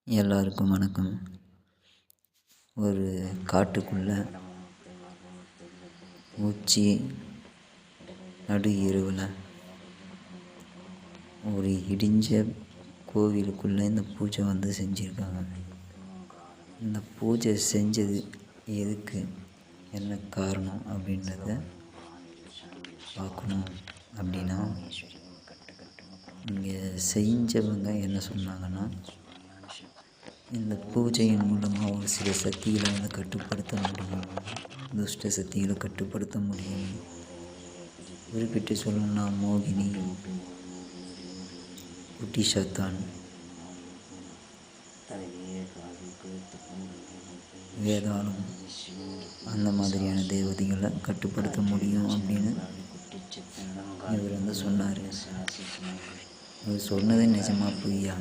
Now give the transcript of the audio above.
எல்லாருக்கும் வணக்கம். ஒரு காட்டுக்குள்ள உச்சி நடு இரவில் ஒரு இடிஞ்ச கோவிலுக்குள்ளே இந்த பூஜை செஞ்சுருக்காங்க. இந்த பூஜை செஞ்சது எதுக்கு, என்ன காரணம் அப்படின்றத பார்க்கணும். அப்படின்னா, இங்கே செஞ்சவங்க என்ன சொன்னாங்கன்னா, இந்த பூஜையின் மூலமாக ஒரு சில சக்திகளை கட்டுப்படுத்த முடியும், துஷ்ட சக்திகளை கட்டுப்படுத்த முடியும். குறிப்பிட்டு சொல்லணும்னா மோகினி, குட்டி சாத்தான், வேதாளம், அந்த மாதிரியான தேவதைகளை கட்டுப்படுத்த முடியும் அப்படின்னு இவர் சொன்னார். இவர் சொன்னது நிஜமாக பொய்யா